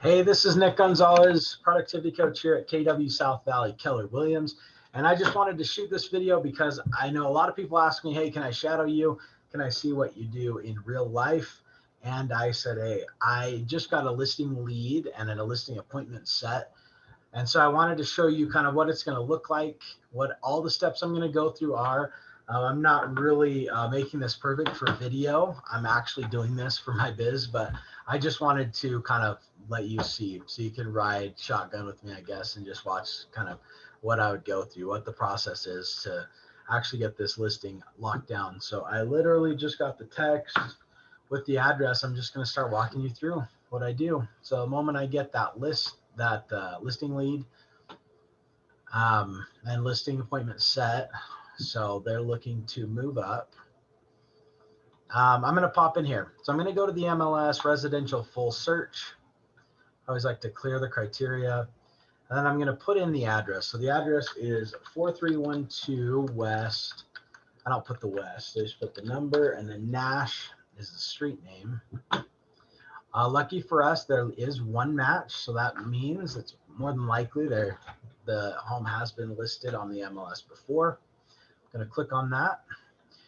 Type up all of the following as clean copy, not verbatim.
Hey, this is Nick Gonzalez, productivity coach here at KW South Valley Keller Williams. And I just wanted to shoot this video because I know a lot of people ask me, hey, can I shadow you? Can I see what you do in real life? And I said, hey, I just got a listing lead and a listing appointment set. And so I wanted to show you kind of what it's going to look like, what all the steps I'm going to go through are. I'm not really making this perfect for video. I'm actually doing this for my biz, but I just wanted to kind of let you see so you can ride shotgun with me, I guess, and just watch kind of what I would go through, what the process is to actually get this listing locked down. So I literally just got the text with the address. I'm just going to start walking you through what I do. So the moment I get that listing lead and listing appointment set, so they're looking to move up. I'm going to pop in here. So I'm going to go to the MLS residential full search. I always like to clear the criteria. And then I'm going to put in the address. So the address is 4312 West. I don't put the West. I just put the number, and then Nash is the street name. Lucky for us, there is one match. So that means it's more than likely the home has been listed on the MLS before. I'm going to click on that.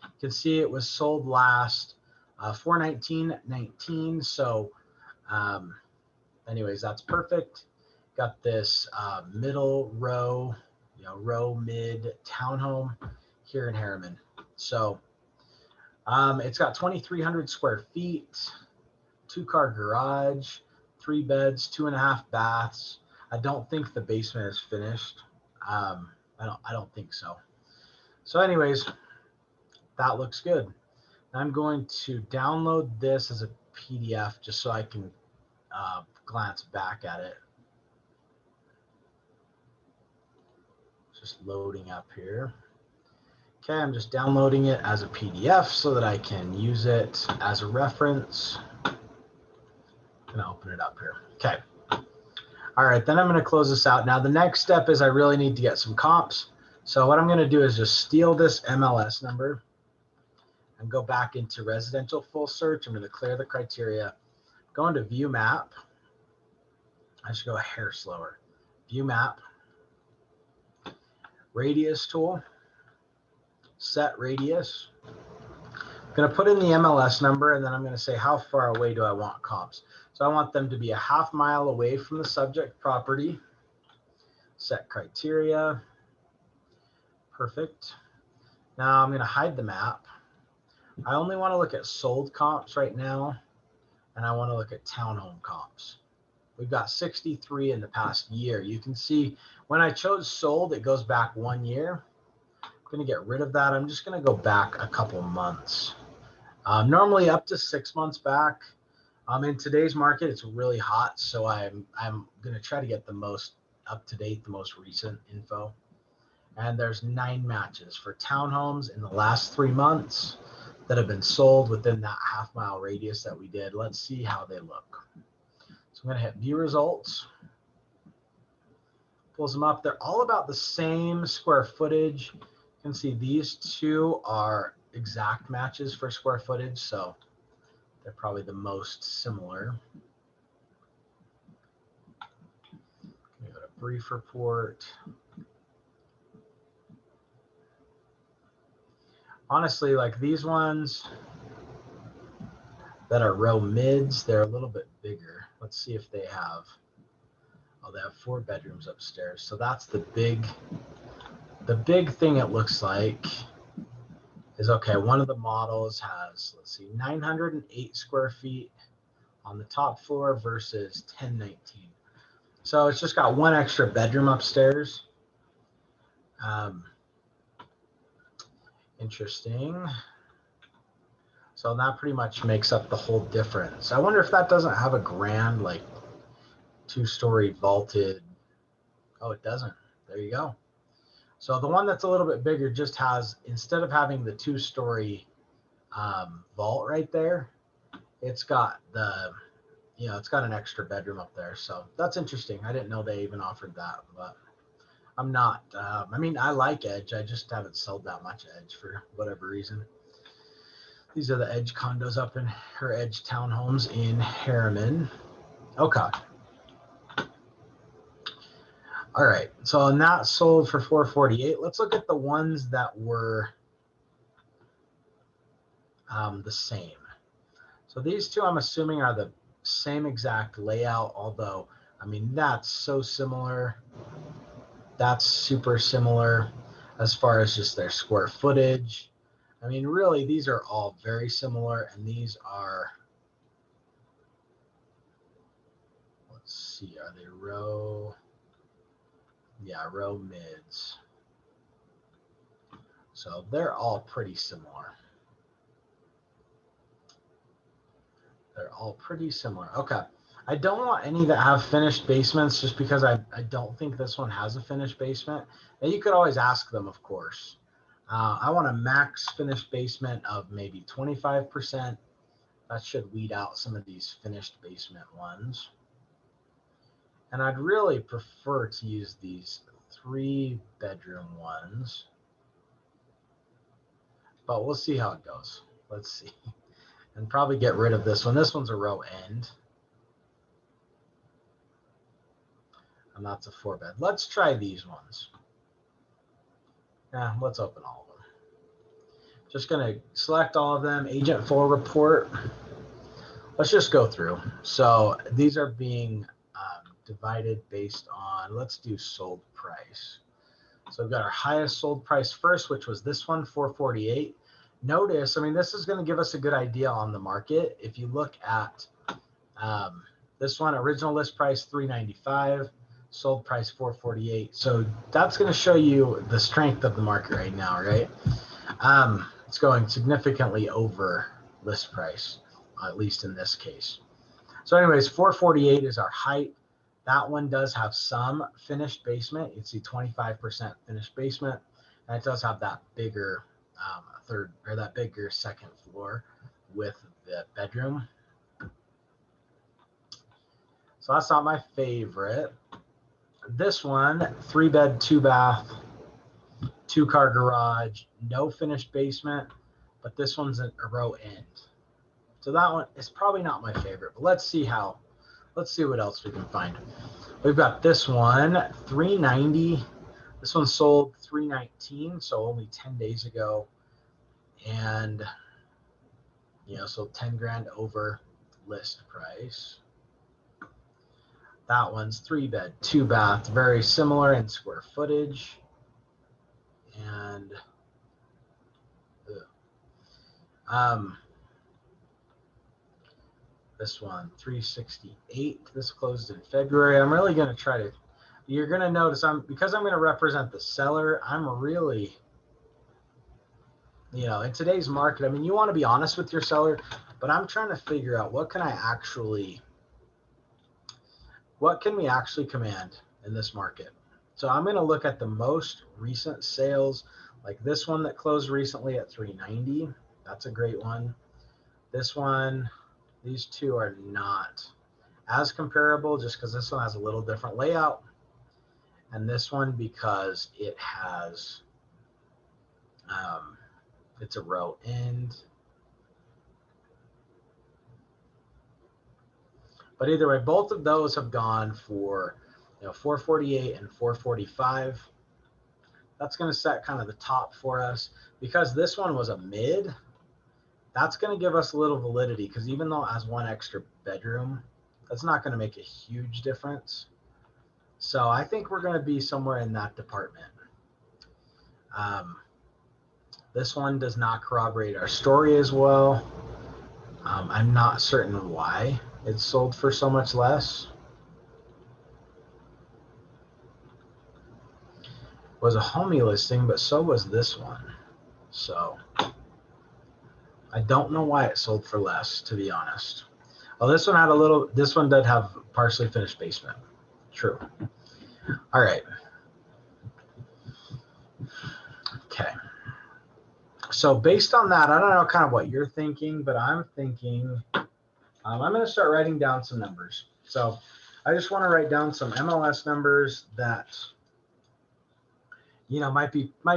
You can see it was sold last 4/19/19. So anyways, that's perfect. Got this middle row, row mid townhome here in Harriman. So it's got 2,300 square feet, 2-car garage, 3 beds, 2.5 baths. I don't think the basement is finished. I don't think so. So anyways, that looks good. I'm going to download this as a PDF just so I can glance back at it. Just loading up here. Okay, I'm just downloading it as a PDF so that I can use it as a reference. I'm going to open it up here. Okay. All right, then I'm going to close this out. Now, the next step is I really need to get some comps. So what I'm going to do is just steal this MLS number and go back into residential full search. I'm going to clear the criteria. Go into view map. I should go a hair slower. View map. Radius tool. Set radius. I'm going to put in the MLS number, and then I'm going to say how far away do I want comps. So I want them to be a ½ mile away from the subject property. Set criteria. Perfect. Now I'm going to hide the map. I only want to look at sold comps right now, and I want to look at townhome comps. We've got 63 in the past year. You can see when I chose sold, it goes back 1 year. I'm going to get rid of that. I'm just going to go back a couple months. Normally up to 6 months back. In today's market, it's really hot, so I'm going to try to get the most up-to-date, the most recent info. And there's 9 matches for townhomes in the last 3 months that have been sold within that ½ mile radius that we did. Let's see how they look. So I'm going to hit view results. Pulls them up. They're all about the same square footage. You can see these two are exact matches for square footage, so they're probably the most similar. Go to brief report. Honestly, like these ones that are row mids, they're a little bit bigger. Let's see if they have, they have 4 bedrooms upstairs. So that's the big thing it looks like is, okay, one of the models has, let's see, 908 square feet on the top floor versus 1019. So it's just got 1 extra bedroom upstairs. Interesting. So that pretty much makes up the whole difference. I wonder if that doesn't have a grand, like 2-story vaulted. Oh, it doesn't. There you go. So the one that's a little bit bigger just has, instead of having the 2-story vault right there, it's got it's got an extra bedroom up there. So that's interesting. I didn't know they even offered that, but I'm not, I mean, I like Edge. I just haven't sold that much Edge for whatever reason. These are the Edge condos up in her Edge townhomes in Harriman. Okay. All right, so and that sold for 448. Let's look at the ones that were the same. So these two, I'm assuming, are the same exact layout, although, I mean, that's so similar. That's super similar as far as just their square footage. I mean, really, these are all very similar, and these are, let's see, are they row? Yeah, row mids. So they're all pretty similar. They're all pretty similar. Okay. I don't want any that have finished basements just because I don't think this one has a finished basement. And you could always ask them, of course. I want a max finished basement of maybe 25%. That should weed out some of these finished basement ones. And I'd really prefer to use these 3-bedroom ones. But we'll see how it goes. Let's see. And probably get rid of this one. This one's a row end. And that's a 4-bed. Let's try these ones. Yeah, let's open all of them. Just going to select all of them. Agent 4 report. Let's just go through. So these are being divided based on, let's do sold price. So we've got our highest sold price first, which was this one, 448. Notice, I mean, this is going to give us a good idea on the market. If you look at this one, original list price 395, sold price 448. So that's going to show you the strength of the market right now, right? It's going significantly over list price, at least in this case. So anyways, 448 is our height. That one does have some finished basement. You can see 25% finished basement. And it does have that bigger third, or that bigger second floor with the bedroom. So that's not my favorite. This one, 3-bed, 2-bath, 2-car garage, no finished basement, but this one's a row end. So that one is probably not my favorite, but let's see what else we can find. We've got this one, 390. This one sold 319, so only 10 days ago. And, so 10 grand over list price. That one's 3-bed, 2-bath, very similar in square footage. And this one, 368. This closed in February. I'm really going to try to, you're going to notice because I'm going to represent the seller, I'm really, in today's market, I mean, you want to be honest with your seller, but I'm trying to figure out what can we actually command in this market. So I'm going to look at the most recent sales, like this one that closed recently at 390. That's a great one. This one, these two are not as comparable just because this one has a little different layout. And this one because it has, it's a row end. But either way, both of those have gone for 448 and 445. That's going to set kind of the top for us. Because this one was a mid, that's going to give us a little validity because even though it has one extra bedroom, that's not going to make a huge difference. So I think we're going to be somewhere in that department. This one does not corroborate our story as well. I'm not certain why it's sold for so much less. It was a homey listing, but so was this one. So I don't know why it sold for less, to be honest. Oh, this one did have partially finished basement. True. All right. Okay. So based on that, I don't know kind of what you're thinking, but I'm thinking I'm going to start writing down some numbers. So I just want to write down some MLS numbers that, might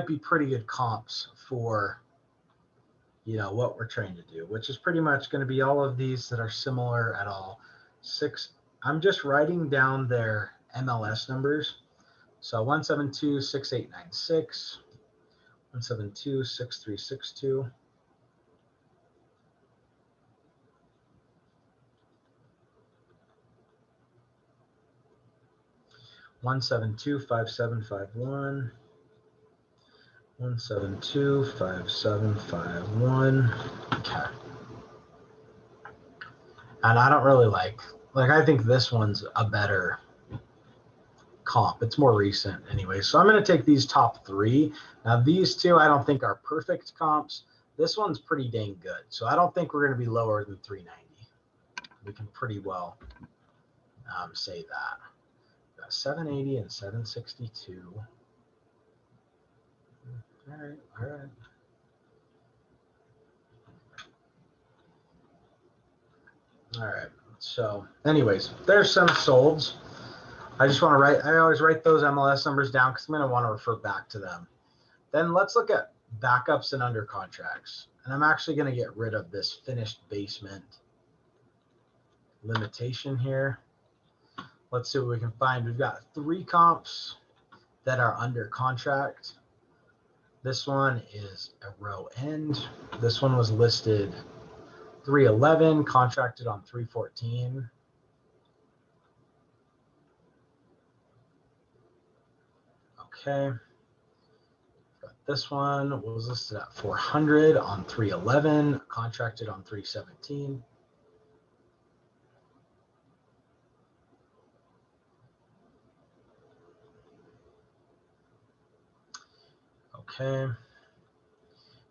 be pretty good comps for, what we're trying to do, which is pretty much going to be all of these that are similar at all. I'm just writing down their MLS numbers So 172-6896, 172-6362. 172-5751, 172-5751. Okay. And I don't really like I think this one's a better comp. It's more recent anyway. So I'm going to take these top three. Now these two I don't think are perfect comps. This one's pretty dang good. So I don't think we're going to be lower than 390. We can pretty well say that. We've got 780 and 762. All right, all right. All right. So anyways, there's some solds. I just want to I always write those MLS numbers down because I'm going to want to refer back to them. Then let's look at backups and under contracts. And I'm actually going to get rid of this finished basement limitation here. Let's see what we can find. We've got 3 comps that are under contract. This one is a row end. This one was listed 311, contracted on 314. Okay. This one was listed at 400 on 311, contracted on 317. Okay.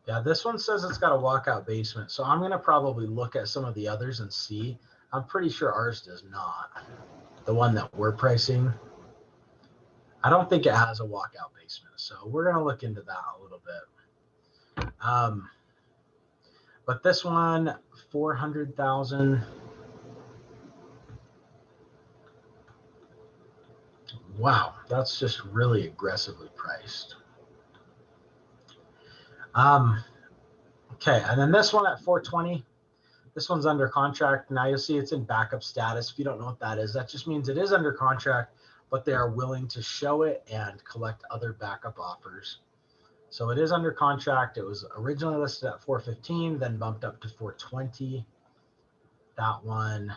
Yeah, this one says it's got a walkout basement, so I'm going to probably look at some of the others and see. I'm pretty sure ours does not. The one that we're pricing, I don't think it has a walkout basement, so we're going to look into that a little bit. But this one, 400,000. Wow, that's just really aggressively priced. Okay, and then this one at 420. This one's under contract. Now you'll see it's in backup status. If you don't know what that is, that just means it is under contract, but they are willing to show it and collect other backup offers. So it is under contract. It was originally listed at 415, then bumped up to 420. That one,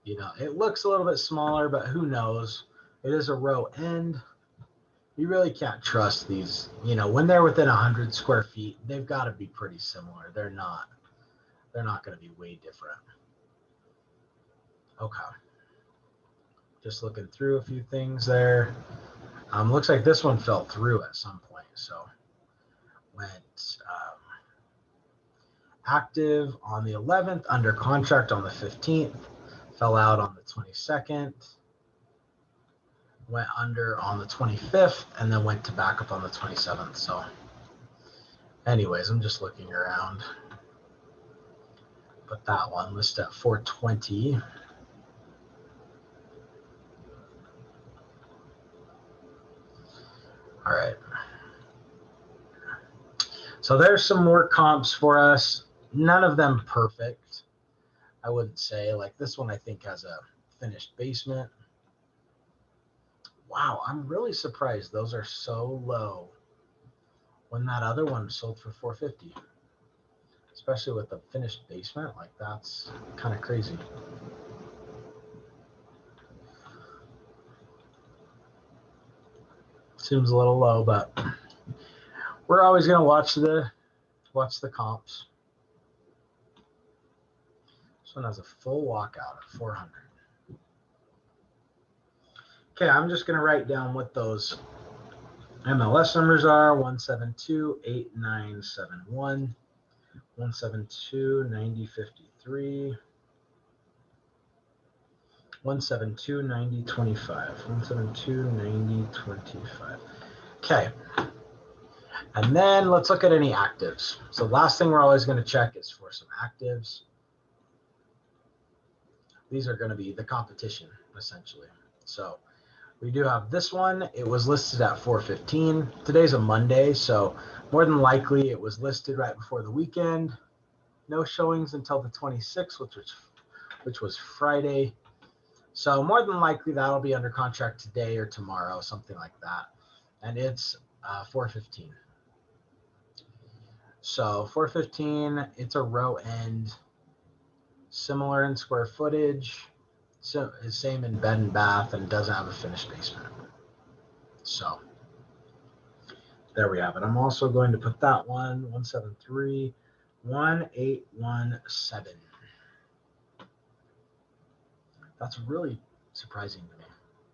you know, it looks a little bit smaller, but who knows? It is a row end. You really can't trust these, you know, when they're within 100 square feet, they've got to be pretty similar. They're not going to be way different. Okay. Just looking through a few things there. Looks like this one fell through at some point. So went active on the 11th, under contract on the 15th, fell out on the 22nd. Went under on the 25th, and then went to backup on the 27th. So anyways, I'm just looking around. But that one listed at 420. All right. So there's some more comps for us. None of them perfect, I wouldn't say. Like this one, I think has a finished basement. Wow, I'm really surprised those are so low when that other one sold for 450, especially with the finished basement. Like that's kind of crazy. Seems a little low, but we're always going to watch the comps. This one has a full walkout at 400. Okay, I'm just going to write down what those MLS numbers are. 172-8971, 172-9053, 172-9025, 172-9025. Okay. And then let's look at any actives. So last thing we're always going to check is for some actives. These are going to be the competition, essentially. So we do have this one. It was listed at 415. Today's a Monday, so more than likely it was listed right before the weekend. No showings until the 26th, which was Friday. So more than likely that'll be under contract today or tomorrow, something like that. And it's 415. So 415, it's a row end, similar in square footage, so same in bed and bath, and doesn't have a finished basement. So there we have it. I'm also going to put that one, 173, 1817. That's really surprising to me.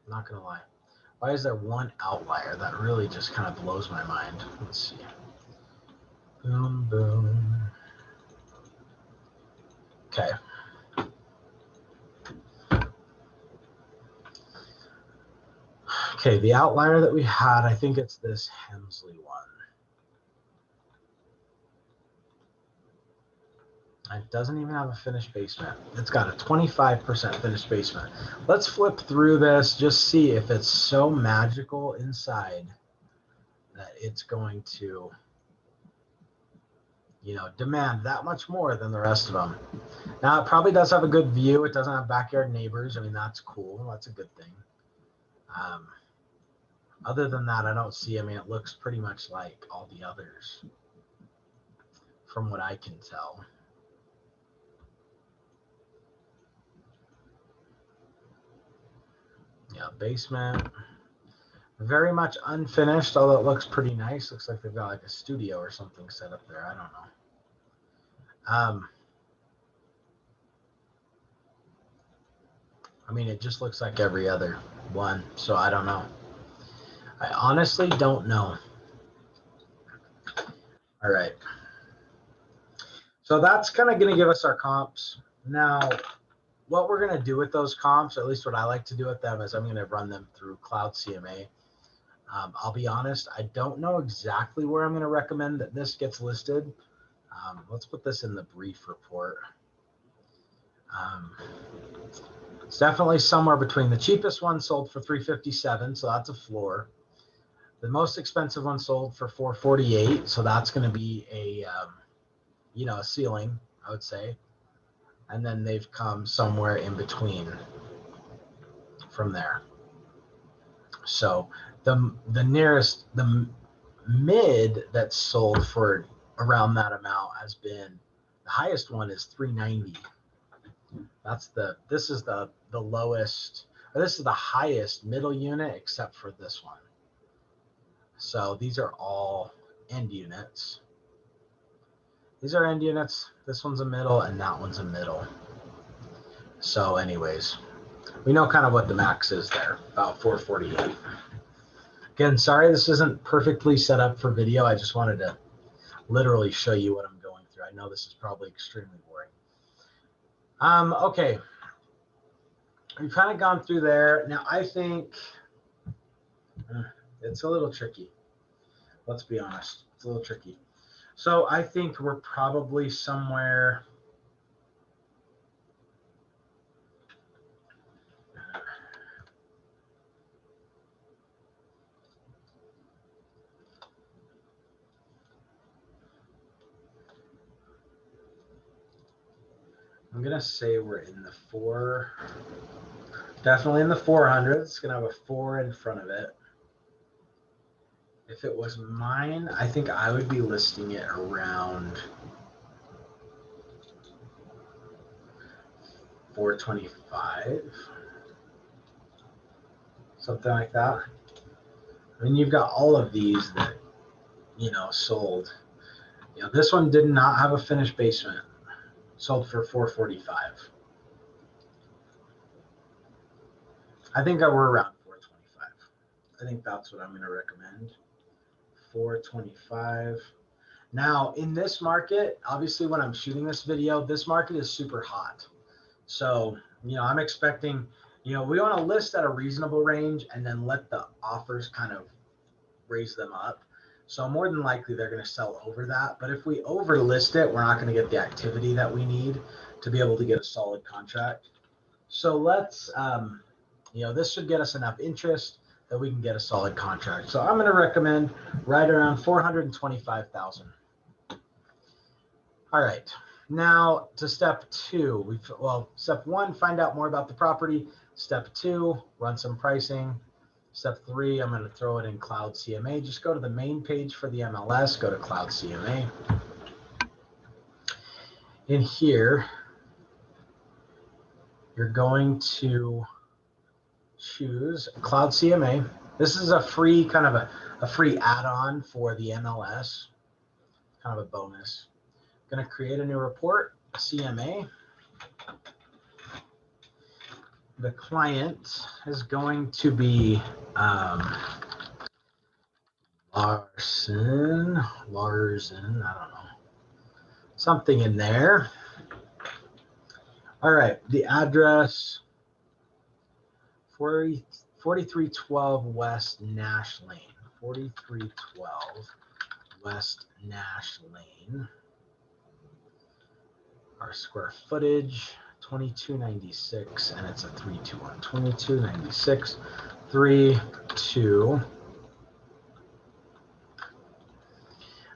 I'm not gonna lie. Why is there one outlier? That really just kind of blows my mind. Let's see. Boom, boom. Okay. Okay, the outlier that we had, I think it's this Hemsley one. It doesn't even have a finished basement. It's got a 25% finished basement. Let's flip through this, just see if it's so magical inside that it's going to, you know, demand that much more than the rest of them. Now, it probably does have a good view. It doesn't have backyard neighbors. I mean, that's cool. That's a good thing. Other than that, I don't see, I mean, it looks pretty much like all the others from what I can tell. Yeah, basement, very much unfinished, although it looks pretty nice. Looks like they've got like a studio or something set up there. I don't know. I mean, it just looks like every other one, so I don't know. I honestly don't know. All right. So that's kind of going to give us our comps. Now, what we're going to do with those comps, or at least what I like to do with them, is I'm going to run them through Cloud CMA. I'll be honest, I don't know exactly where I'm going to recommend that this gets listed. Let's put this in the brief report. It's definitely somewhere between the cheapest one sold for $357, so that's a floor. The most expensive one sold for $448, so that's going to be a you know, a ceiling, I would say. And then they've come somewhere in between from there. So the nearest, the mid that's sold for around that amount has been, the highest one is $390. That's this is the lowest, or this is the highest middle unit except for this one. So these are all end units. These are end units. This one's a middle and that one's a middle. So anyways, we know kind of what the max is there, about 448. Again, sorry this isn't perfectly set up for video. I just wanted to literally show you what I'm going through. I know this is probably extremely boring. Okay. We've kind of gone through there. Now I think it's a little tricky. Let's be honest. It's a little tricky. So I think we're probably somewhere. I'm going to say we're in the definitely in the 400s. It's going to have a 4 in front of it. If it was mine, I think I would be listing it around 425, something like that. I mean, you've got all of these that, you know, sold. You know, this one did not have a finished basement. Sold for 445. I think we're around 425. I think that's what I'm going to recommend. 425. Now, in this market, obviously when I'm shooting this video, this market is super hot. So, you know, I'm expecting, you know, we want to list at a reasonable range and then let the offers kind of raise them up. So more than likely they're going to sell over that. But if we overlist it, we're not going to get the activity that we need to be able to get a solid contract. So let's, you know, this should get us enough interest that we can get a solid contract. So I'm going to recommend right around 425,000. All right. Now to step two, step one, find out more about the property. Step 2, run some pricing. Step 3, I'm going to throw it in Cloud CMA. Just go to the main page for the MLS, go to Cloud CMA. In here, you're going to choose Cloud CMA. This is a free kind of a free add-on for the MLS, kind of a bonus. I'm going to create a new report, CMA. The client is going to be Larson, I don't know, something in there. All right, the address, 4312 West Nash Lane, 4312 West Nash Lane. Our square footage, 2296, and it's a 321. 2296, 32.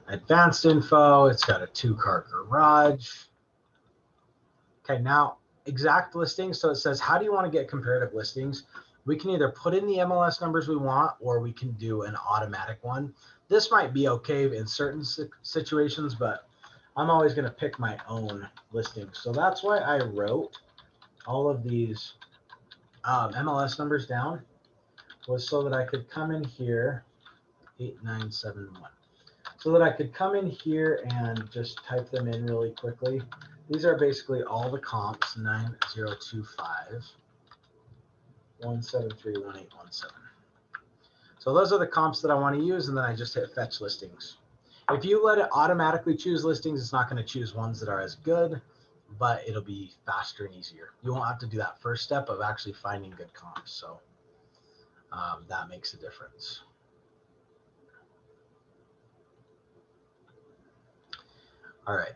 Advanced info, it's got a 2-car garage. Okay, now exact listings. So it says, how do you want to get comparative listings? We can either put in the MLS numbers we want, or we can do an automatic one. This might be okay in certain situations, but I'm always going to pick my own listings. So that's why I wrote all of these MLS numbers down, was so that I could come in here, 8971. So that I could come in here and just type them in really quickly. These are basically all the comps, 9025, 173, 1817. So those are the comps that I want to use, and then I just hit fetch listings. If you let it automatically choose listings, it's not going to choose ones that are as good, but it'll be faster and easier. You won't have to do that first step of actually finding good comps. So that makes a difference. All right.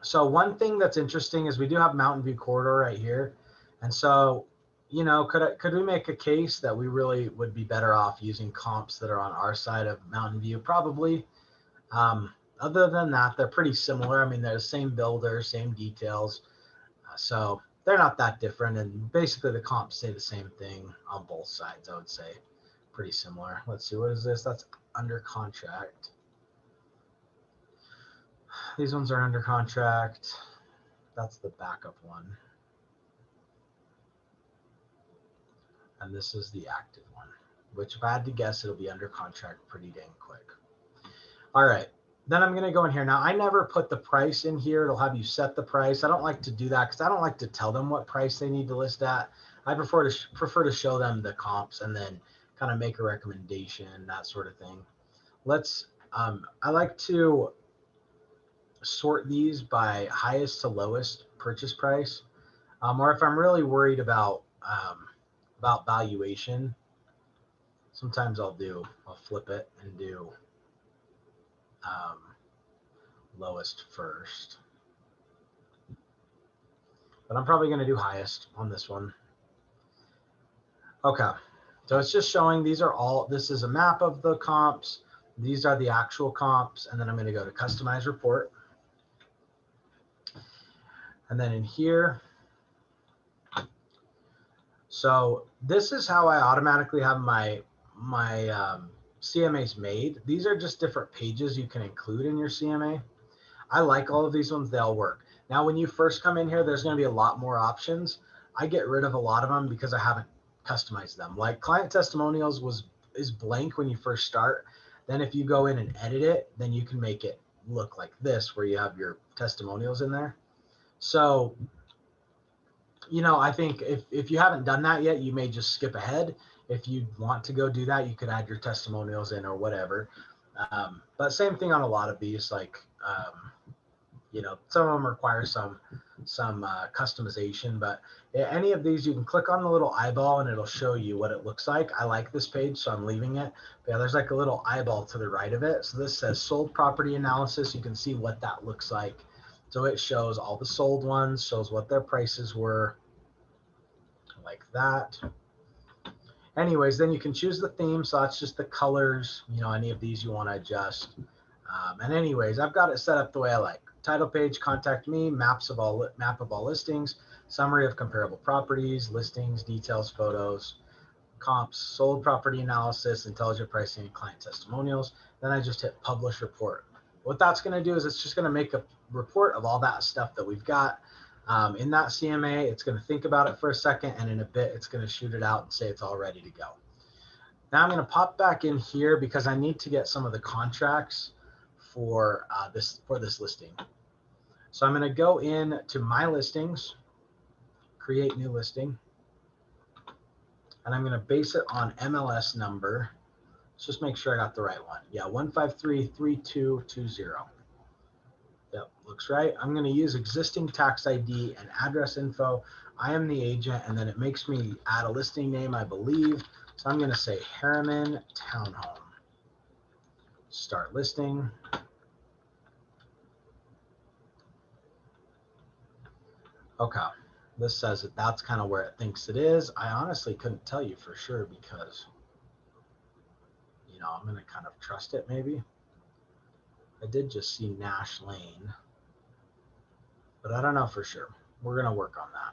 So one thing that's interesting is we do have Mountain View Corridor right here. And so, you know, could we make a case that we really would be better off using comps that are on our side of Mountain View? Probably. Other than that, they're pretty similar. I mean, they're the same builder, same details. So they're not that different. And basically the comps say the same thing on both sides, I would say. Pretty similar. Let's see, what is this? That's under contract. These ones are under contract. That's the backup one. And this is the active one, which if I had to guess, it'll be under contract pretty dang quick. All right, then I'm going to go in here. Now, I never put the price in here. It'll have you set the price. I don't like to do that because I don't like to tell them what price they need to list at. I prefer to show them the comps and then kind of make a recommendation, that sort of thing. Let's, I like to sort these by highest to lowest purchase price. Or if I'm really worried about valuation, sometimes I'll flip it and do lowest first. But I'm probably going to do highest on this one. Okay, so it's just showing these are all, this is a map of the comps. These are the actual comps. And then I'm going to go to customize report. And then in here, so this is how I automatically have my CMAs made. These are just different pages you can include in your CMA. I like all of these ones, they all work. Now, when you first come in here, there's going to be a lot more options. I get rid of a lot of them because I haven't customized them. Like client testimonials is blank when you first start. Then if you go in and edit it, then you can make it look like this, where you have your testimonials in there. So, you know, I think if you haven't done that yet, you may just skip ahead. If you want to go do that, you could add your testimonials in or whatever. But same thing on a lot of these, like, you know, some of them require some customization, but any of these, you can click on the little eyeball and it'll show you what it looks like. I like this page, so I'm leaving it. But yeah, there's like a little eyeball to the right of it. So this says sold property analysis. You can see what that looks like. So it shows all the sold ones, shows what their prices were, like that. Anyways, then you can choose the theme. So that's just the colors, you know, any of these you want to adjust. And anyways, I've got it set up the way I like. title page, contact me, map of all listings, summary of comparable properties, listings, details, photos, comps, sold property analysis, intelligent pricing, and client testimonials. Then I just hit publish report. What that's going to do is it's just going to make a report of all that stuff that we've got in that CMA. It's going to think about it for a second, and in a bit, it's going to shoot it out and say it's all ready to go. Now I'm going to pop back in here because I need to get some of the contracts for this listing. So I'm going to go in to my listings, create new listing, and I'm going to base it on MLS number. Let's just make sure I got the right one. Yeah, 1533220. Yep, looks right. I'm going to use existing tax ID and address info. I am the agent, and then it makes me add a listing name, I believe. So I'm going to say Harriman Townhome. Start listing. Okay, this says that that's kind of where it thinks it is. I honestly couldn't tell you for sure because, you know, I'm going to kind of trust it maybe. I did just see Nash Lane, but I don't know for sure. We're going to work on that.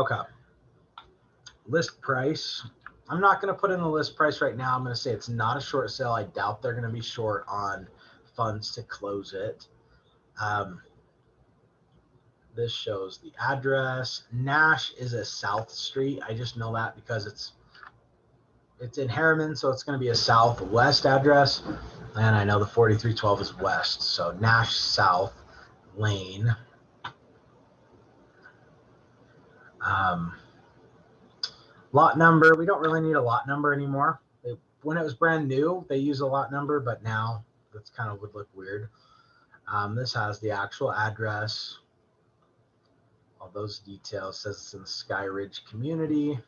Okay. List price. I'm not going to put in the list price right now. I'm going to say it's not a short sale. I doubt they're going to be short on funds to close it. This shows the address. Nash is a South Street. I just know that because it's in Harriman, so it's going to be a southwest address. And I know the 4312 is west. So Nash South Lane. Lot number. We don't really need a lot number anymore. When it was brand new, they use a lot number, but now that's kind of would look weird. This has the actual address. All those details. Says it's in the Sky Ridge community.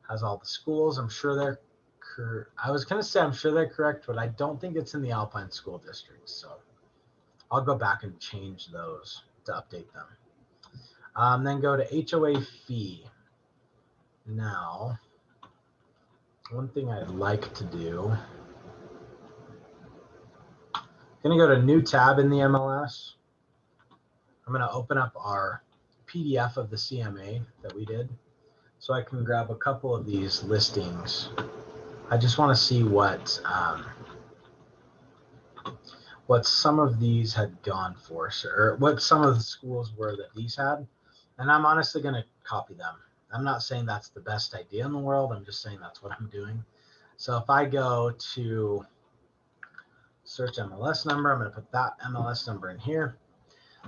Has all the schools. I'm sure they're. I was gonna say I'm sure they're correct, but I don't think it's in the Alpine School District. So I'll go back and change those to update them. Then go to HOA fee. Now, one thing I'd like to do. I'm gonna go to new tab in the MLS. I'm gonna open up our PDF of the CMA that we did, so I can grab a couple of these listings. I just want to see what some of these had gone for, or what some of the schools were that these had, and I'm honestly going to copy them. I'm not saying that's the best idea in the world. I'm just saying that's what I'm doing. So if I go to search MLS number, I'm going to put that MLS number in here.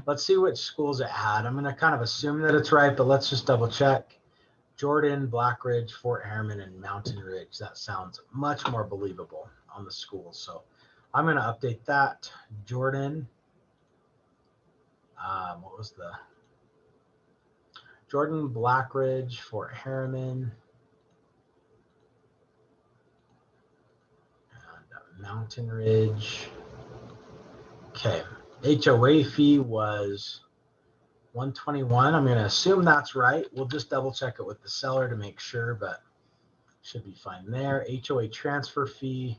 Let's see which schools it had. I'm going to kind of assume that it's right, but let's just double check. Jordan, Black Ridge, Fort Harriman, and Mountain Ridge. That sounds much more believable on the schools. So I'm going to update that. Jordan. What was the Jordan, Black Ridge, Fort Harriman, and Mountain Ridge. Okay. HOA fee was $121. I'm going to assume that's right. We'll just double check it with the seller to make sure, but should be fine there. HOA transfer fee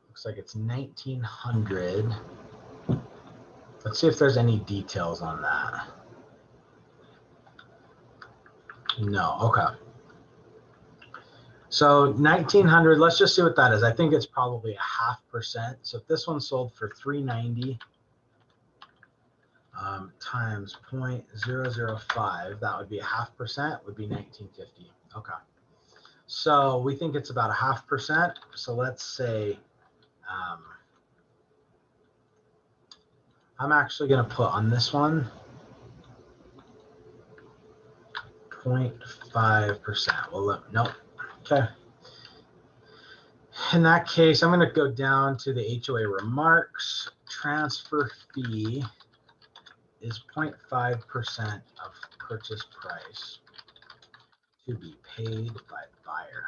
looks like it's $1,900. Let's see if there's any details on that. No. Okay. So 1,900. Let's just see what that is. I think it's probably 0.5%. So if this one sold for $390. Times 0.005, that would be 0.5%, would be 1,950. Okay. So we think it's about 0.5%. So let's say, I'm actually going to put on this one 0.5%. Well, nope. Okay. In that case, I'm going to go down to the HOA remarks. Transfer fee is 0.5% of purchase price to be paid by buyer.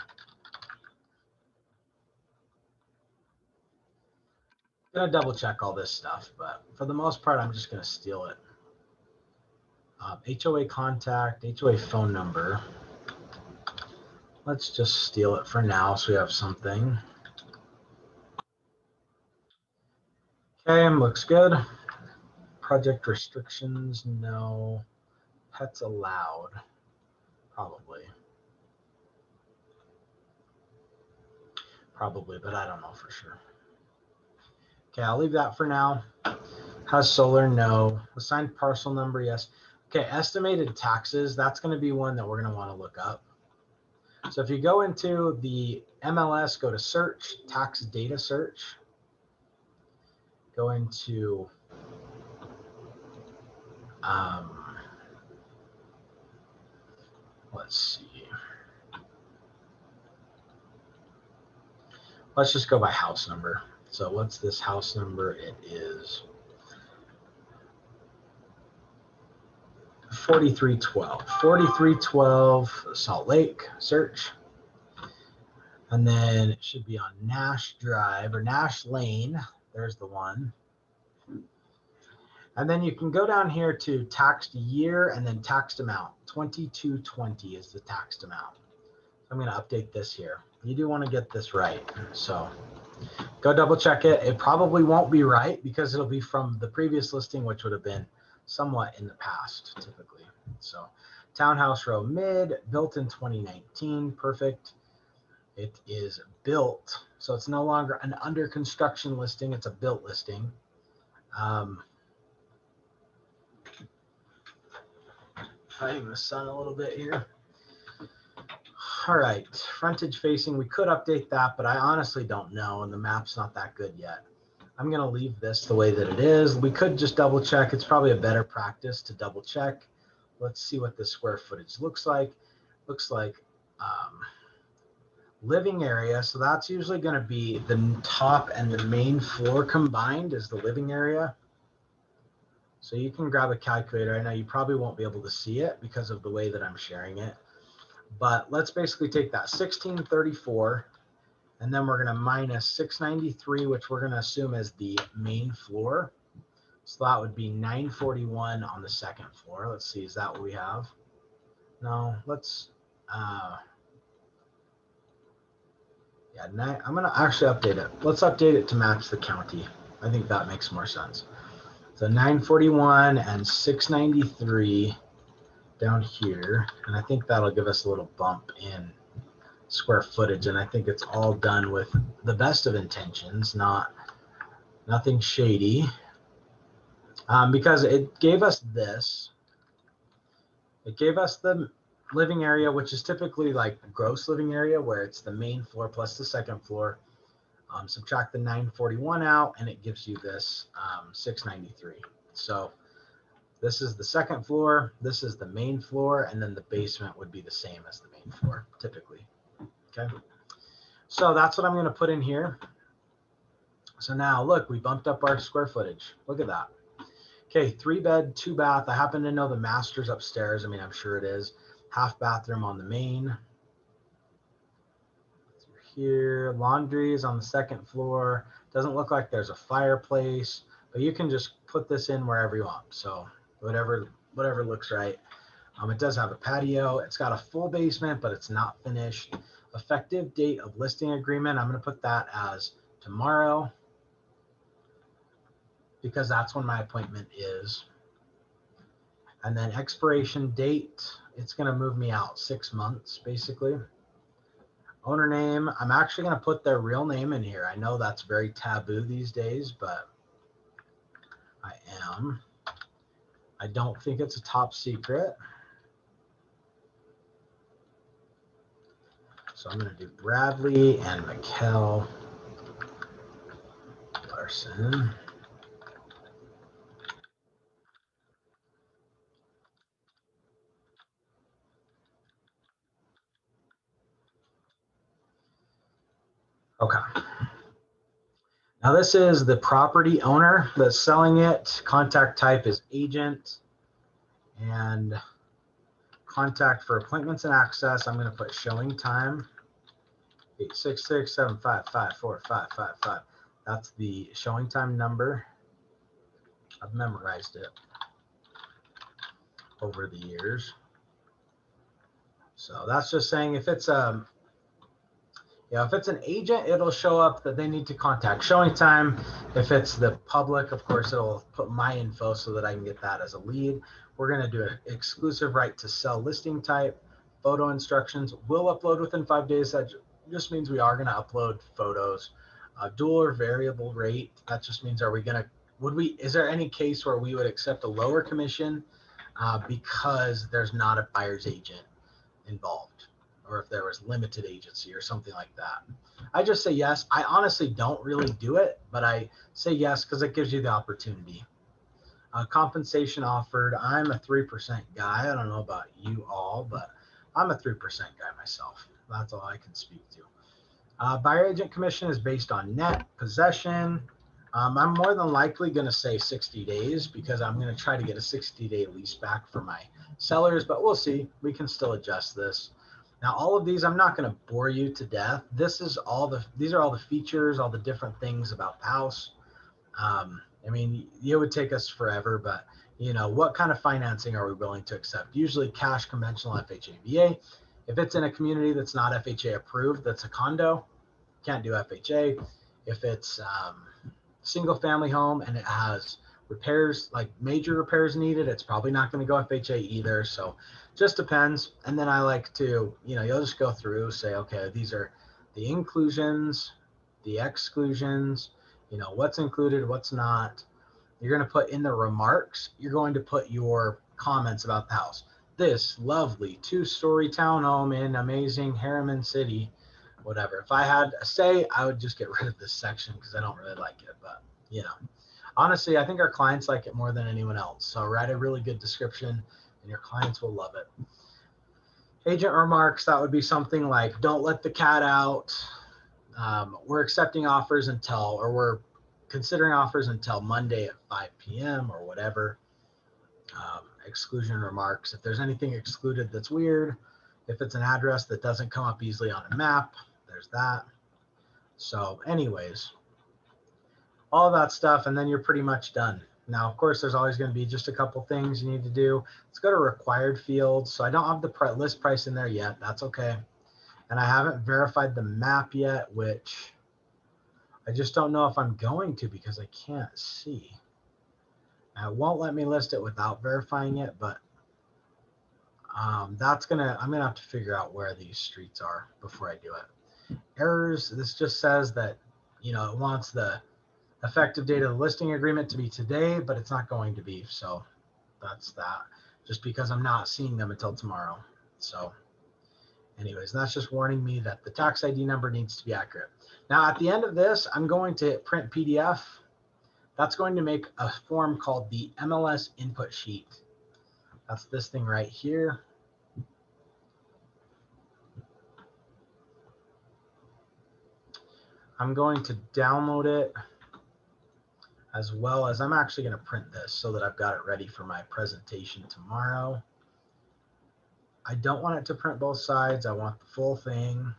I'm going to double check all this stuff, but for the most part, I'm just going to steal it. HOA contact, HOA phone number. Let's just steal it for now so we have something. Okay, looks good. Project restrictions, no. Pets allowed, probably. Probably, but I don't know for sure. Okay, I'll leave that for now. Has solar, no. Assigned parcel number, yes. Okay, estimated taxes, that's going to be one that we're going to want to look up. So if you go into the MLS, go to search, tax data search, go into let's see. Let's just go by house number. So what's this house number? It is 4312. 4312 Salt Lake, search. And then it should be on Nash Drive or Nash Lane. There's the one. And then you can go down here to taxed year and then taxed amount. 2220 is the taxed amount. I'm going to update this here. You do want to get this right. So go double check it. It probably won't be right because it'll be from the previous listing, which would have been somewhat in the past typically. So Townhouse Row Mid, built in 2019. Perfect. It is built. So it's no longer an under construction listing. It's a built listing. Fighting the sun a little bit here. All right, frontage facing, we could update that, but I honestly don't know, and the map's not that good yet. I'm going to leave this the way that it is. We could just double check. It's probably a better practice to double check. Let's see what the square footage looks like. Looks like living area. So that's usually going to be the top and the main floor combined is the living area. So you can grab a calculator. I know you probably won't be able to see it because of the way that I'm sharing it. But let's basically take that 1634, and then we're going to minus 693, which we're going to assume as the main floor. So that would be 941 on the second floor. Let's see, is that what we have? No, let's, yeah, I'm going to actually update it. Let's update it to match the county. I think that makes more sense. So 941 and 693 down here, and I think that'll give us a little bump in square footage, and I think it's all done with the best of intentions, nothing shady, because it gave us this. It gave us the living area, which is typically like gross living area, where it's the main floor plus the second floor. Subtract the 941 out, and it gives you this 693. So this is the second floor, this is the main floor, and then the basement would be the same as the main floor, typically. Okay, so that's what I'm going to put in here. So now, look, we bumped up our square footage. Look at that. Okay, 3 bed, 2 bath. I happen to know the master's upstairs. I mean, I'm sure it is. Half bathroom on the main. Here, laundry is on the second floor. Doesn't look like there's a fireplace, but you can just put this in wherever you want. So whatever looks right. It does have a patio. It's got a full basement, but it's not finished. Effective date of listing agreement, I'm going to put that as tomorrow because that's when my appointment is. And then expiration date, it's going to move me out 6 months, basically. Owner name, I'm actually going to put their real name in here. I know that's very taboo these days, but I am. I don't think it's a top secret. So I'm going to do Bradley and Mikkel Larson. Okay. Now this is the property owner that's selling it. Contact type is agent. And contact for appointments and access, I'm going to put showing time. 866-755-4555. That's the showing time number. I've memorized it over the years. So that's just saying if it's Yeah, if it's an agent, it'll show up that they need to contact showing time. If it's the public, of course, it'll put my info so that I can get that as a lead. We're going to do an exclusive right to sell listing type, photo instructions. We'll upload within 5 days. That just means we are going to upload photos. Dual or variable rate. That just means is there any case where we would accept a lower commission because there's not a buyer's agent involved, or if there was limited agency or something like that? I just say yes. I honestly don't really do it, but I say yes because it gives you the opportunity. Compensation offered. I'm a 3% guy. I don't know about you all, but I'm a 3% guy myself. That's all I can speak to. Buyer agent commission is based on net possession. I'm more than likely going to say 60 days because I'm going to try to get a 60-day lease back for my sellers, but we'll see. We can still adjust this. Now, all of these, I'm not going to bore you to death. These are all the features, all the different things about the house. I mean, it would take us forever, but what kind of financing are we willing to accept? Usually cash, conventional, FHA, VA. If it's in a community that's not FHA approved, that's a condo, can't do FHA. If it's single family home and it has repairs, like major repairs needed, it's probably not going to go FHA either. So just depends. And then I like to, you'll just go through, say, okay, these are the inclusions, the exclusions, what's included, what's not. You're going to put in the remarks, you're going to put your comments about the house. This lovely 2-story townhome in amazing Harriman City, whatever. If I had a say, I would just get rid of this section because I don't really like it. But, honestly, I think our clients like it more than anyone else. So write a really good description and your clients will love it. Agent remarks, that would be something like, don't let the cat out. We're accepting offers we're considering offers until Monday at 5 p.m. or whatever. Exclusion remarks, if there's anything excluded that's weird, if it's an address that doesn't come up easily on a map, there's that. So anyways, all that stuff, and then you're pretty much done. Now, of course, there's always going to be just a couple things you need to do. Let's go to required fields. So I don't have the list price in there yet. That's okay. And I haven't verified the map yet, which I just don't know if I'm going to because I can't see. Now, it won't let me list it without verifying it, but I'm gonna have to figure out where these streets are before I do it. Errors, this just says that, it wants the effective date of the listing agreement to be today, but it's not going to be. So that's that, just because I'm not seeing them until tomorrow. So anyways, that's just warning me that the tax ID number needs to be accurate. Now, at the end of this, I'm going to hit print PDF. That's going to make a form called the MLS input sheet. That's this thing right here. I'm going to download it, as well as I'm actually going to print this so that I've got it ready for my presentation tomorrow. I don't want it to print both sides. I want the full thing.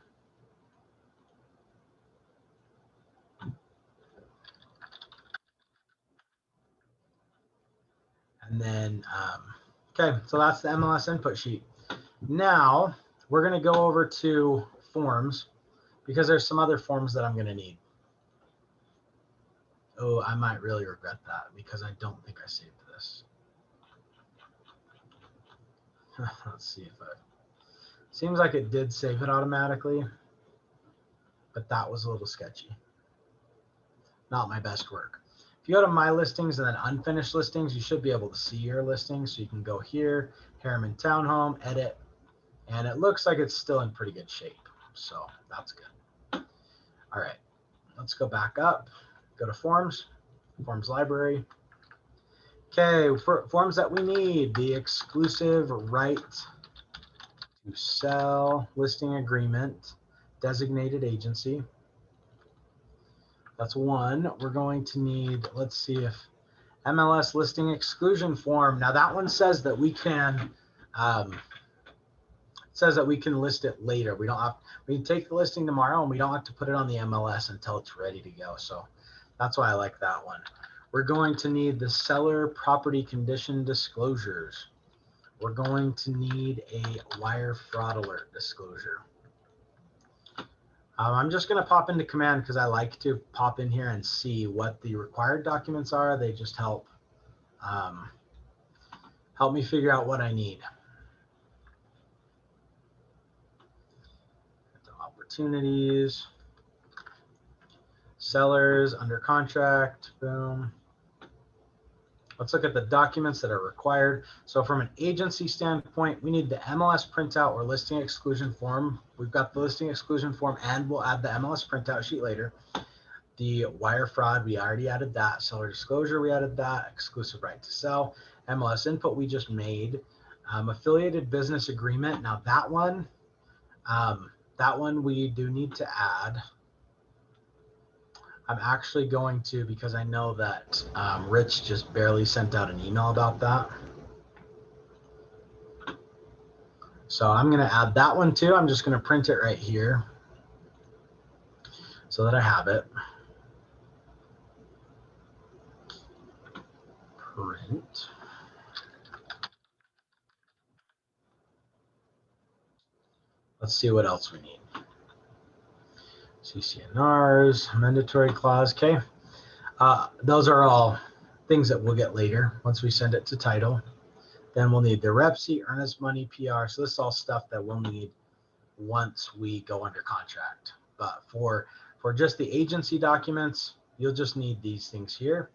And then, okay, so that's the MLS input sheet. Now we're going to go over to forms because there's some other forms that I'm going to need. Oh, I might really regret that because I don't think I saved this. Let's see if seems like it did save it automatically, but that was a little sketchy. Not my best work. If you go to my listings and then unfinished listings, you should be able to see your listings. So you can go here, Harriman Townhome, edit, and it looks like it's still in pretty good shape. So that's good. All right, let's go back up, go to forms, forms library. Okay, for forms that we need, the exclusive right to sell listing agreement, designated agency. That's one. We're going to need, let's see if MLS listing exclusion form. Now that one says that we can, list it later. We can take the listing tomorrow and we don't have to put it on the MLS until it's ready to go. So that's why I like that one. We're going to need the seller property condition disclosures. We're going to need a wire fraud alert disclosure. I'm just going to pop into command because I like to pop in here and see what the required documents are. They just help help me figure out what I need. Opportunities, sellers, under contract, boom. Let's look at the documents that are required. So from an agency standpoint, we need the MLS printout or listing exclusion form. We've got the listing exclusion form, and we'll add the MLS printout sheet later. The wire fraud, we already added that. Seller disclosure, we added that. Exclusive right to sell. MLS input, we just made. Affiliated business agreement. Now that one we do need to add. I'm actually going to, because I know that Rich just barely sent out an email about that. So I'm going to add that one too. I'm just going to print it right here so that I have it. Print. Let's see what else we need. CCNRs, mandatory clause. Okay. Those are all things that we'll get later once we send it to title. Then we'll need the rep sheet, earnest money, PR. So this is all stuff that we'll need once we go under contract. But for just the agency documents, you'll just need these things here.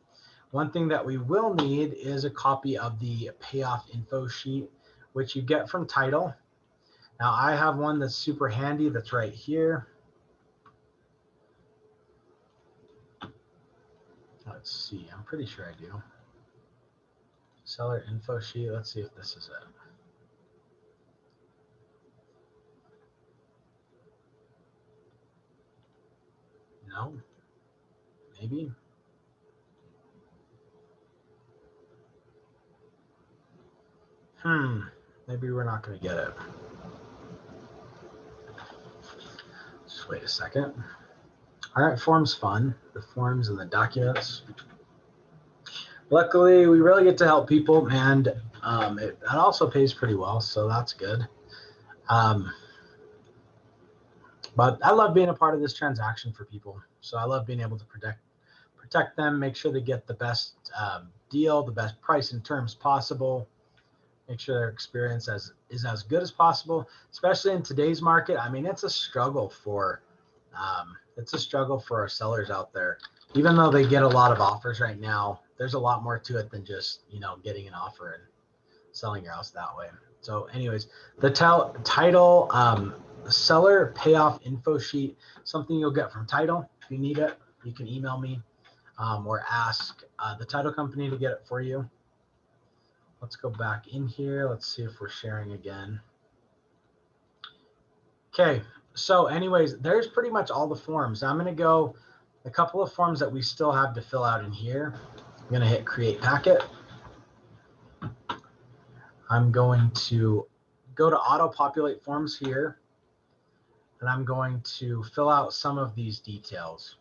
One thing that we will need is a copy of the payoff info sheet, which you get from title. Now I have one that's super handy that's right here. Let's see, I'm pretty sure I do. Seller info sheet, let's see if this is it. No, maybe. Maybe we're not going to get it. Just wait a second. All right, forms fun. The forms and the documents. Luckily, we really get to help people, and it also pays pretty well, so that's good. But I love being a part of this transaction for people. So I love being able to protect them, make sure they get the best deal, the best price and terms possible. Make sure their experience is as good as possible, especially in today's market. I mean, it's a struggle for our sellers out there. Even though they get a lot of offers right now, there's a lot more to it than just, getting an offer and selling your house that way. So anyways, the title seller payoff info sheet, something you'll get from title. If you need it, you can email me or ask the title company to get it for you. Let's go back in here. Let's see if we're sharing again. Okay, so anyways, there's pretty much all the forms. I'm going to go a couple of forms that we still have to fill out in here. I'm going to hit create packet. I'm going to go to auto populate forms here, and I'm going to fill out some of these details.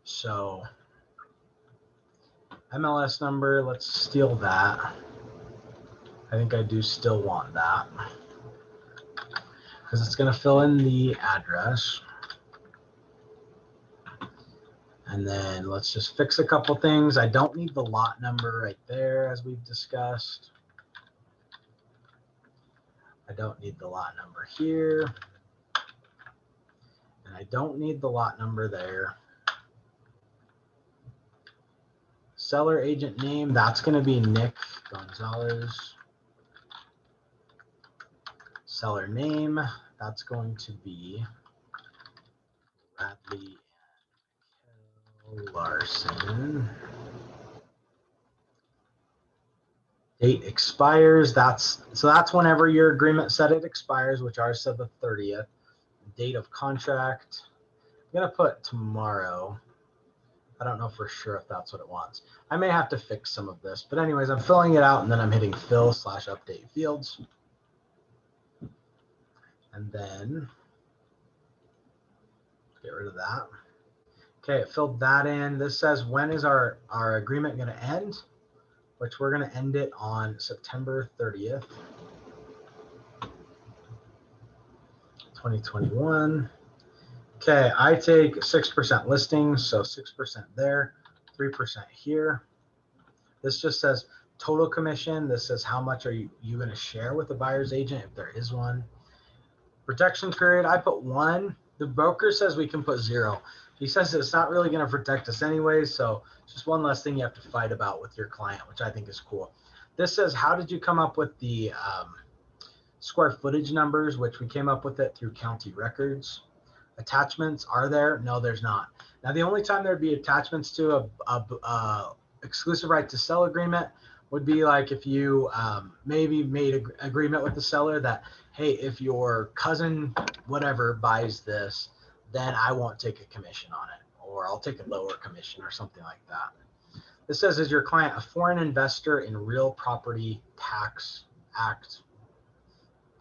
So MLS number, let's steal that. I think I do still want that because it's going to fill in the address. And then let's just fix a couple things. I don't need the lot number right there, as we've discussed. I don't need the lot number here. And I don't need the lot number there. Seller agent name, that's going to be Nick Gonzalez. Seller name, that's going to be Bradley and Larson. Date expires, that's whenever your agreement said it expires, which ours said the 30th. Date of contract, I'm going to put tomorrow. I don't know for sure if that's what it wants. I may have to fix some of this, but anyways, I'm filling it out and then I'm hitting fill/update fields. And then get rid of that. Okay, it filled that in. This says, when is our agreement going to end? Which we're going to end it on September 30th, 2021. Okay, I take 6% listings, so 6% there, 3% here. This just says total commission. This says how much are you going to share with the buyer's agent if there is one. Protection period, I put 1. The broker says we can put 0. He says it's not really going to protect us anyways, so it's just one less thing you have to fight about with your client, which I think is cool. This says, how did you come up with the square footage numbers, which we came up with it through county records. Attachments are there? No, there's not. Now, the only time there'd be attachments to a exclusive right to sell agreement would be like if you maybe made an agreement with the seller that, hey, if your cousin whatever buys this, then I won't take a commission on it, or I'll take a lower commission or something like that. This says, is your client a foreign investor in real property tax act?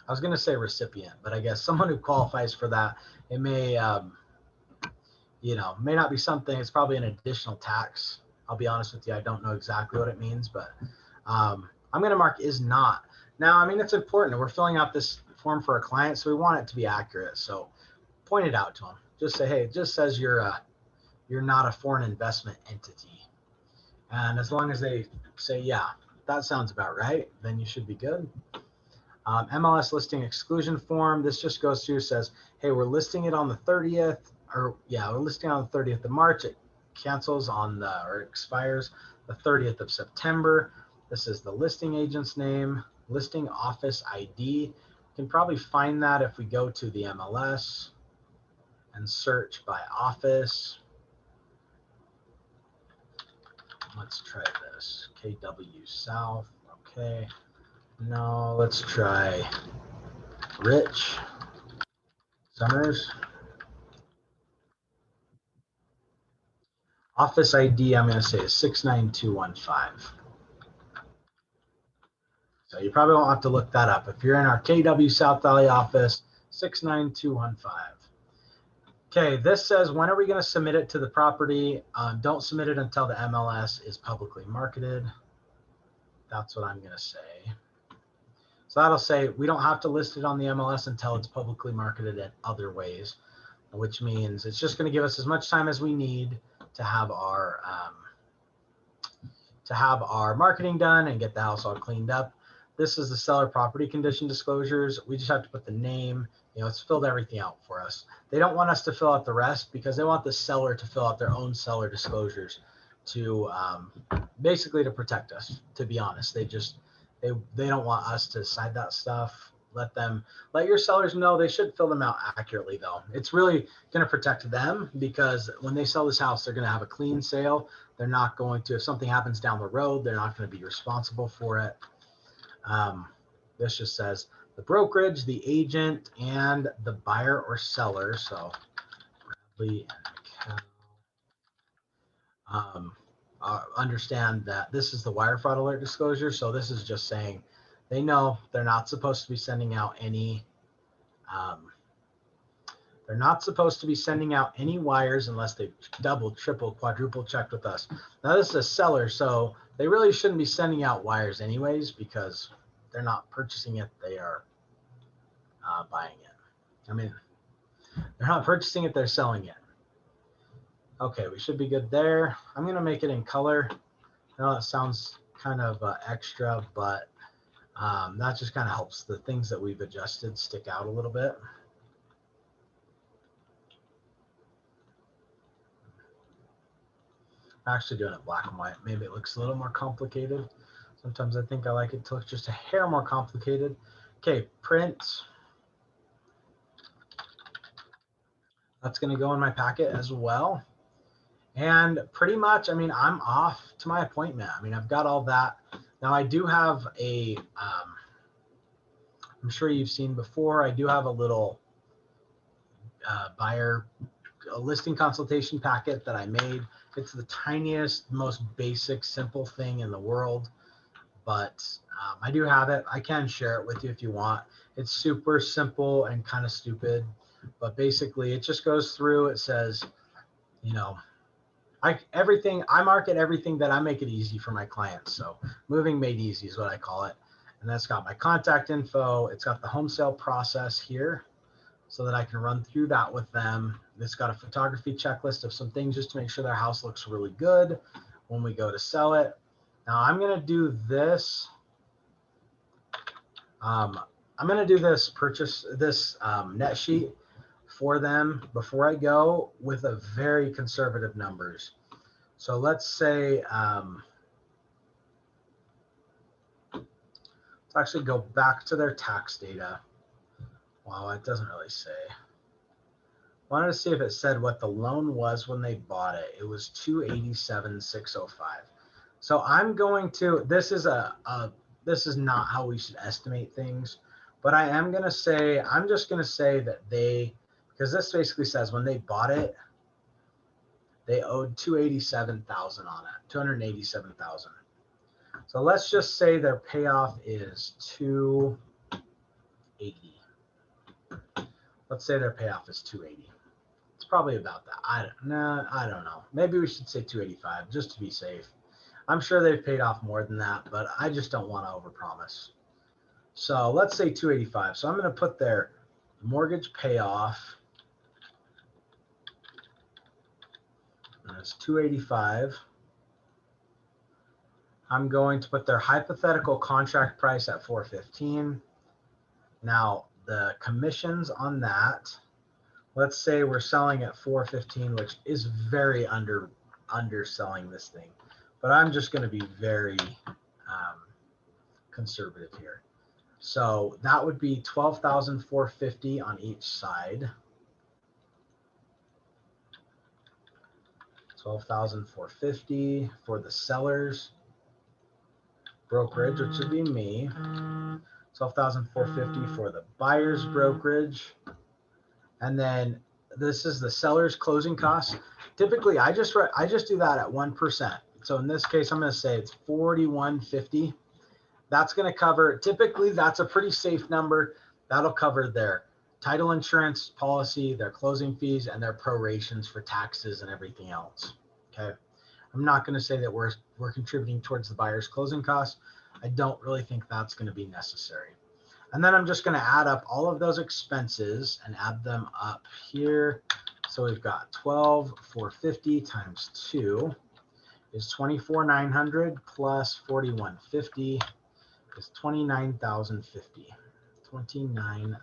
I was going to say recipient, but I guess someone who qualifies for that. It may, may not be something. It's probably an additional tax. I'll be honest with you. I don't know exactly what it means, but I'm going to mark is not. Now, I mean, it's important. We're filling out this form for a client, so we want it to be accurate. So point it out to them. Just say, hey, it just says you're not a foreign investment entity. And as long as they say, yeah, that sounds about right, then you should be good. MLS listing exclusion form. This just goes through, says, hey, we're listing it on the 30th, we're listing on the 30th of March. It cancels or expires the 30th of September. This is the listing agent's name, listing office ID. You can probably find that if we go to the MLS and search by office. Let's try this. KW South. Okay. No, let's try Rich Summers. Office ID, I'm going to say is 69215. So you probably won't have to look that up. If you're in our KW South Valley office, 69215. Okay, this says, when are we going to submit it to the property? Don't submit it until the MLS is publicly marketed. That's what I'm going to say. So that'll say we don't have to list it on the MLS until it's publicly marketed in other ways, which means it's just going to give us as much time as we need to have our marketing done and get the house all cleaned up. This is the seller property condition disclosures. We just have to put the name. It's filled everything out for us. They don't want us to fill out the rest because they want the seller to fill out their own seller disclosures to basically to protect us. To be honest, they don't want us to decide that stuff. Let your sellers know. They should fill them out accurately, though. It's really going to protect them because when they sell this house, they're going to have a clean sale. They're not going to, if something happens down the road, they're not going to be responsible for it. This just says the brokerage, the agent, and the buyer or seller. So Bradley and Cal, understand that this is the wire fraud alert disclosure. So this is just saying they know they're not supposed to be sending out any wires unless they double, triple, quadruple checked with us. Now this is a seller, so they really shouldn't be sending out wires anyways because they're not purchasing it, they are buying it. I mean, they're not purchasing it, they're selling it. Okay, we should be good there. I'm going to make it in color. I know that sounds kind of extra, but that just kind of helps the things that we've adjusted stick out a little bit. I'm actually doing it black and white. Maybe it looks a little more complicated. Sometimes I think I like it to look just a hair more complicated. Okay, print. That's going to go in my packet as well. And pretty much, I mean, I'm off to my appointment. I mean, I've got all that. Now, I do have I'm sure you've seen before, I do have a little a listing consultation packet that I made. It's the tiniest, most basic, simple thing in the world, but I do have it. I can share it with you if you want. It's super simple and kind of stupid, but basically it just goes through. It says, I market everything that I make it easy for my clients. So moving made easy is what I call it. And that's got my contact info. It's got the home sale process here. so that I can run through that with them. It's got a photography checklist of some things just to make sure their house looks really good when we go to sell it. Now I'm going to do this. I'm going to do this net sheet for them before I go with a very conservative numbers. So let's say, let's actually go back to their tax data. Wow, it doesn't really say. Wanted to see if it said what the loan was when they bought it. It was $287,605. So I'm going to, this is not how we should estimate things, but I am going to say, I'm just going to say that because this basically says when they bought it, they owed $287,000 on it, $287,000. So let's just say their payoff is $280. Let's say their payoff is $280. It's probably about that. I don't know. Maybe we should say $285 just to be safe. I'm sure they've paid off more than that, but I just don't want to overpromise. So let's say $285. So I'm going to put their mortgage payoff. And it's $285. I'm going to put their hypothetical contract price at $415. Now the commissions on that, let's say we're selling at $415, which is very underselling this thing. But I'm just going to be very conservative here. So that would be $12,450 on each side. $12,450 for the sellers. Brokerage, which would be me. $12,450 for the buyer's brokerage. And then this is the seller's closing costs. Typically, I just do that at 1%. So in this case, I'm going to say it's $41.50. That's going to cover, typically that's a pretty safe number. That'll cover their title insurance policy, their closing fees, and their prorations for taxes and everything else. Okay. I'm not going to say that we're contributing towards the buyer's closing costs. I don't really think that's going to be necessary. And then I'm just going to add up all of those expenses and add them up here. So we've got $12,450 times 2 is $24,900 plus $41.50 is $29,050. $29,050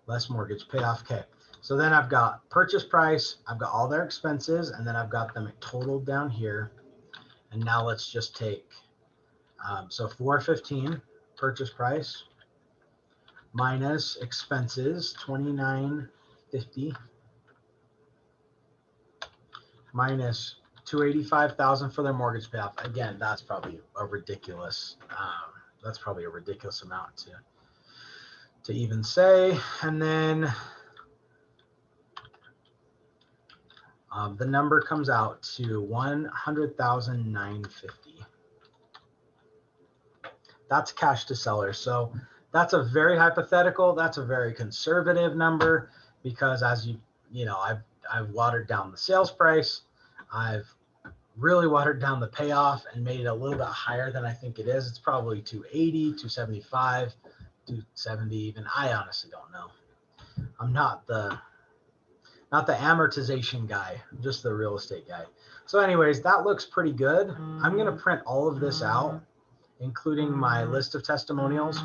less mortgage payoff. Okay. So then I've got purchase price, I've got all their expenses, and then I've got them totaled down here. And now let's just take, so $415 purchase price minus expenses, $29.50 minus $285,000 for their mortgage payoff. Again, that's probably a ridiculous, amount to even say. And then the number comes out to $100,950. That's cash to seller. So that's a very hypothetical. That's a very conservative number because as you know, I've watered down the sales price. I've really watered down the payoff and made it a little bit higher than I think it is. It's probably 280, 275, 270 even. I honestly don't know. I'm not the amortization guy, I'm just the real estate guy. So anyways, that looks pretty good. I'm going to print all of this out, including my list of testimonials,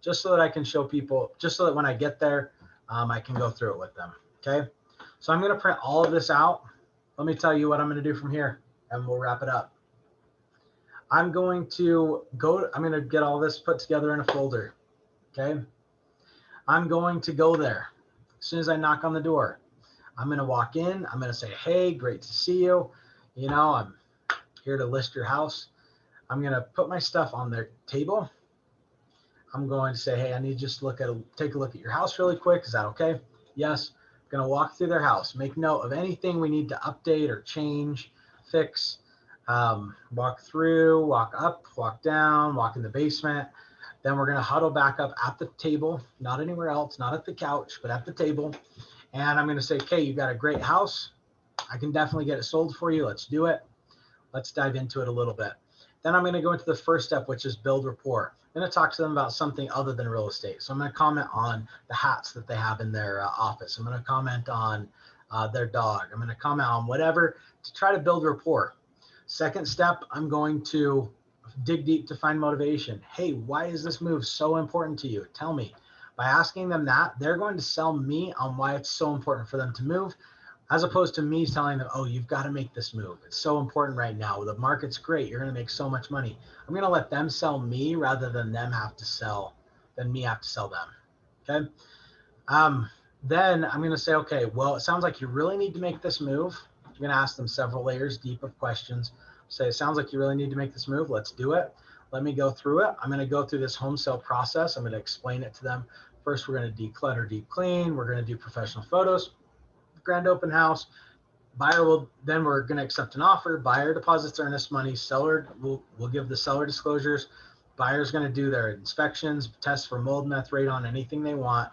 just so that I can show people, just so that when I get there, I can go through it with them. Okay. So I'm going to print all of this out. Let me tell you what I'm going to do from here and we'll wrap it up. I'm going to get all this put together in a folder. Okay. I'm going to go there as soon as I knock on the door. I'm going to walk in. I'm going to say, hey, great to see you. You know, I'm here to list your house. I'm going to put my stuff on their table. I'm going to say, hey, I need to just take a look at your house really quick. Is that okay? Yes. I'm going to walk through their house, make note of anything we need to update or change, fix, walk through, walk up, walk down, walk in the basement. Then we're going to huddle back up at the table, not anywhere else, not at the couch, but at the table. And I'm going to say, okay, you've got a great house. I can definitely get it sold for you. Let's do it. Let's dive into it a little bit. Then I'm going to go into the first step, which is build rapport. I'm going to talk to them about something other than real estate. So I'm going to comment on the hats that they have in their office. I'm going to comment on their dog. I'm going to comment on whatever to try to build rapport. Second step, I'm going to dig deep to find motivation. Hey, why is this move so important to you? Tell me. By asking them that, they're going to sell me on why it's so important for them to move, as opposed to me telling them, oh, you've got to make this move. It's so important right now. The market's great. You're going to make so much money. I'm going to let them sell me rather than me have to sell them. Okay. Then I'm going to say, okay, well, it sounds like you really need to make this move. I'm going to ask them several layers deep of questions. Say, it sounds like you really need to make this move. Let's do it. Let me go through it. I'm going to go through this home sale process. I'm going to explain it to them. First, we're going to declutter, deep clean. We're going to do professional photos, grand open house. Buyer will, then we're going to accept an offer. Buyer deposits earnest money. Seller will give the seller disclosures. Buyer's going to do their inspections, test for mold, meth, radon, anything they want.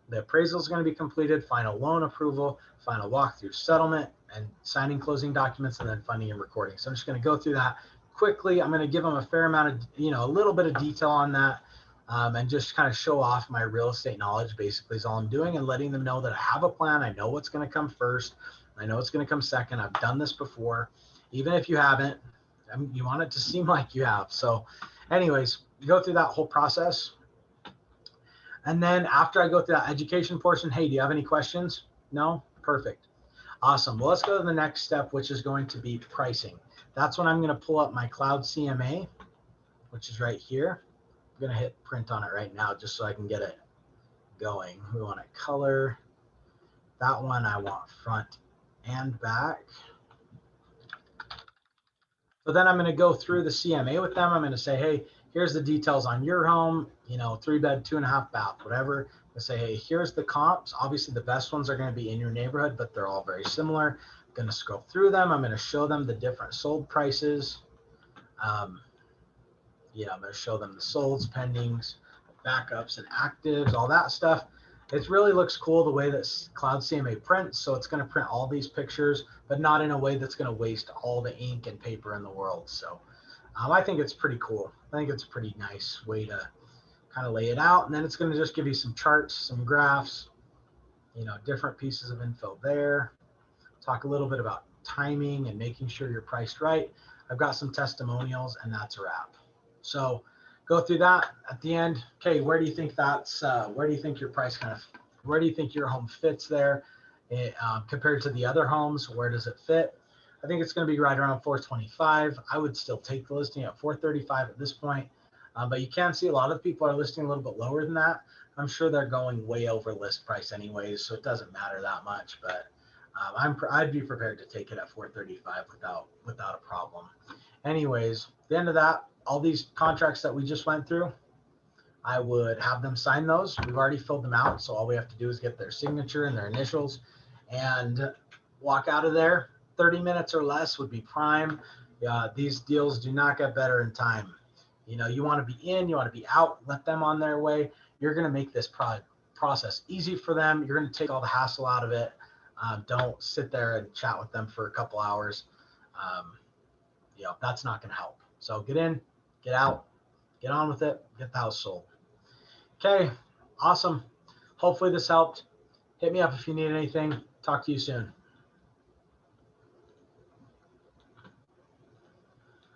The appraisal is going to be completed, final loan approval, final walkthrough settlement, and signing closing documents, and then funding and recording. So I'm just going to go through that quickly. I'm going to give them a fair amount of, a little bit of detail on that, and just kind of show off my real estate knowledge, basically is all I'm doing, and letting them know that I have a plan. I know what's going to come first. I know it's going to come second. I've done this before. Even if you haven't, you want it to seem like you have. So anyways, you go through that whole process. And then after I go through that education portion, hey, do you have any questions? No? Perfect. Awesome. Well, let's go to the next step, which is going to be pricing. That's when I'm going to pull up my Cloud CMA, which is right here. I'm going to hit print on it right now just so I can get it going. We want it color. That one I want front and back. So then I'm going to go through the CMA with them. I'm going to say, hey, here's the details on your home, 3-bed, 2.5 bath, whatever. I say, hey, here's the comps. Obviously, the best ones are going to be in your neighborhood, but they're all very similar. I'm going to scroll through them. I'm going to show them the different sold prices. I'm going to show them the solds, pendings, backups, and actives, all that stuff. It really looks cool the way that Cloud CMA prints. So it's going to print all these pictures, but not in a way that's going to waste all the ink and paper in the world. So I think it's pretty cool. I think it's a pretty nice way to kind of lay it out. And then it's going to just give you some charts, some graphs, different pieces of info there. Talk a little bit about timing and making sure you're priced right. I've got some testimonials, and that's a wrap. So go through that at the end. Okay, where do you think where do you think your price where do you think your home fits there compared to the other homes? Where does it fit? I think it's going to be right around 425. I would still take the listing at 435 at this point. But you can see a lot of people are listing a little bit lower than that. I'm sure they're going way over list price anyways, so it doesn't matter that much. But I'd be prepared to take it at 435 without a problem. Anyways, at the end of that, all these contracts that we just went through, I would have them sign those. We've already filled them out, so all we have to do is get their signature and their initials and walk out of there. 30 minutes or less would be prime. These deals do not get better in time. You want to be in, you want to be out, let them on their way. You're going to make this process easy for them. You're going to take all the hassle out of it. Don't sit there and chat with them for a couple hours. That's not going to help. So get in, get out, get on with it, get the house sold. Okay, awesome. Hopefully this helped. Hit me up if you need anything. Talk to you soon.